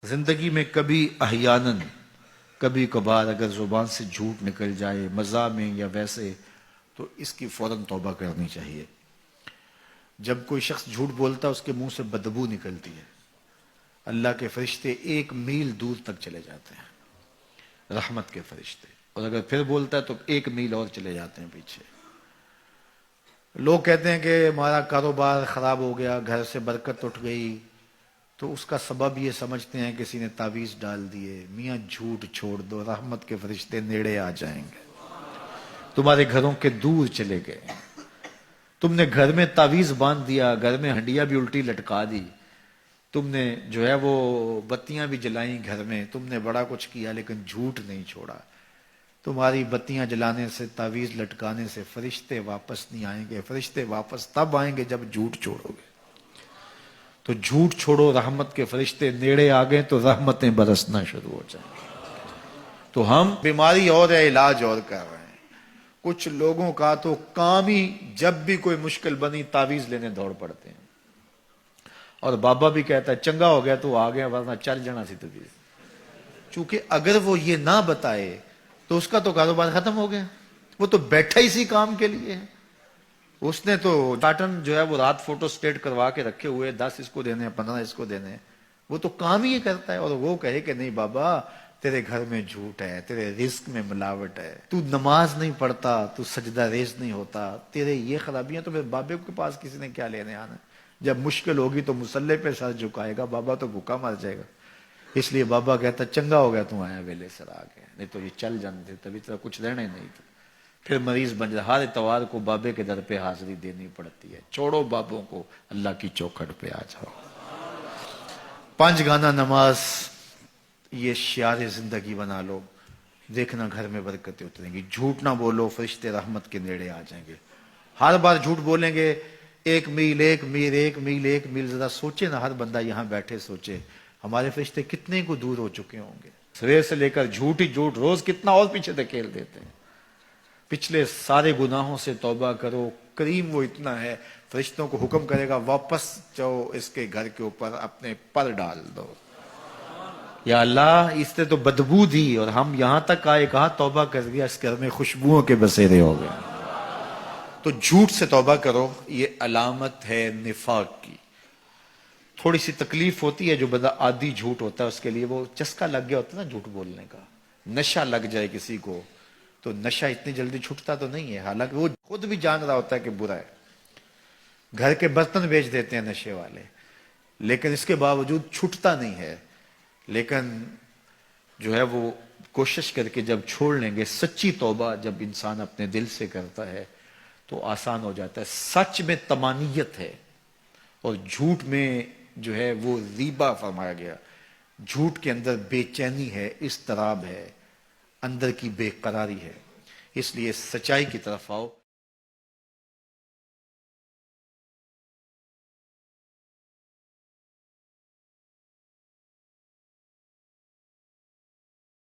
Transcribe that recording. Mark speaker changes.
Speaker 1: زندگی میں کبھی احیاناً کبھی کبھار اگر زبان سے جھوٹ نکل جائے مزاح میں یا ویسے تو اس کی فوراً توبہ کرنی چاہیے۔ جب کوئی شخص جھوٹ بولتا ہے اس کے منہ سے بدبو نکلتی ہے، اللہ کے فرشتے 1 میل دور تک چلے جاتے ہیں، رحمت کے فرشتے، اور اگر پھر بولتا ہے تو 1 میل اور چلے جاتے ہیں پیچھے۔ لوگ کہتے ہیں کہ ہمارا کاروبار خراب ہو گیا، گھر سے برکت اٹھ گئی، تو اس کا سبب یہ سمجھتے ہیں کسی نے تعویذ ڈال دیے۔ میاں جھوٹ چھوڑ دو، رحمت کے فرشتے نیڑے آ جائیں گے، تمہارے گھروں کے دور چلے گئے۔ تم نے گھر میں تعویذ باندھ دیا، گھر میں ہنڈیاں بھی الٹی لٹکا دی، تم نے جو ہے وہ بتیاں بھی جلائیں گھر میں، تم نے بڑا کچھ کیا لیکن جھوٹ نہیں چھوڑا۔ تمہاری بتیاں جلانے سے، تعویذ لٹکانے سے فرشتے واپس نہیں آئیں گے۔ فرشتے واپس تب آئیں گے جب جھوٹ چھوڑو گے۔ تو جھوٹ چھوڑو، رحمت کے فرشتے نیڑے آ گئے تو رحمتیں برسنا شروع ہو جائیں۔ تو ہم بیماری اور ہے، علاج اور کر رہے ہیں۔ کچھ لوگوں کا تو کام ہی جب بھی کوئی مشکل بنی تعویذ لینے دوڑ پڑتے ہیں، اور بابا بھی کہتا ہے چنگا ہو گیا تو آ گیا ورنہ چل جانا سی تعویذ۔ چونکہ اگر وہ یہ نہ بتائے تو اس کا تو کاروبار ختم ہو گیا، وہ تو بیٹھا اسی کام کے لیے ہے۔ اس نے تو ٹاٹن جو ہے وہ رات فوٹو سٹیٹ کروا کے رکھے ہوئے، 10 اس کو دینے ہیں، 15 اس کو دینے ہیں، وہ تو کام ہی یہ کرتا ہے۔ اور وہ کہے کہ نہیں بابا تیرے گھر میں جھوٹ ہے، تیرے رزق میں ملاوٹ ہے، تو نماز نہیں پڑھتا، تو سجدہ ریز نہیں ہوتا، تیرے یہ خرابیاں، تو پھر بابے کے پاس کسی نے کیا لینے آنا؟ جب مشکل ہوگی تو مصلے پہ سر جھکائے گا، بابا تو بھوکا مر جائے گا۔ اس لیے بابا کہتا چنگا ہو گیا تم آیا ویلے سر آ گیا، نہیں تو یہ چل جانے تبھی طرح کچھ رہنا ہی نہیں تھا۔ پھر مریض بن جائے، ہر اتوار کو بابے کے در پہ حاضری دینی پڑتی ہے۔ چھوڑو بابوں کو، اللہ کی چوکھٹ پہ آ جاؤ۔ 5 گانا نماز یہ شعار زندگی بنا لو، دیکھنا گھر میں برکتیں اتریں گی۔ جھوٹ نہ بولو، فرشتے رحمت کے نیڑے آ جائیں گے۔ ہر بار جھوٹ بولیں گے 1 میل 1 میل 1 میل 1 میل، ذرا سوچے نا، ہر بندہ یہاں بیٹھے سوچے ہمارے فرشتے کتنے کو دور ہو چکے ہوں گے۔ سویر سے لے کر جھوٹ ہی جھوٹ، روز کتنا اور پیچھے دھکیل دیتے ہیں۔ پچھلے سارے گناہوں سے توبہ کرو، کریم وہ اتنا ہے، فرشتوں کو حکم کرے گا واپس جاؤ اس کے گھر کے اوپر اپنے پر ڈال دو۔ یا اللہ اس نے تو بدبو دی اور ہم یہاں تک آئے، کہاں توبہ کر دیا، اس گھر میں خوشبوؤں کے بسیرے ہو گئے۔ تو جھوٹ سے توبہ کرو، یہ علامت ہے نفاق کی۔ تھوڑی سی تکلیف ہوتی ہے، جو بندہ عادی جھوٹ ہوتا ہے اس کے لیے وہ چسکا لگ گیا ہوتا ہے نا جھوٹ بولنے کا۔ نشہ لگ جائے کسی کو تو نشہ اتنی جلدی چھٹتا تو نہیں ہے، حالانکہ وہ خود بھی جان رہا ہوتا ہے کہ برا ہے۔ گھر کے برتن بیچ دیتے ہیں نشے والے، لیکن اس کے باوجود چھٹتا نہیں ہے۔ لیکن جو ہے وہ کوشش کر کے جب چھوڑ لیں گے، سچی توبہ جب انسان اپنے دل سے کرتا ہے تو آسان ہو جاتا ہے۔ سچ میں طمانیت ہے، اور جھوٹ میں جو ہے وہ ریبہ فرمایا گیا۔ جھوٹ کے اندر بے چینی ہے، اضطراب ہے، اندر کی بے قراری ہے۔ اس لیے سچائی کی طرف آؤ۔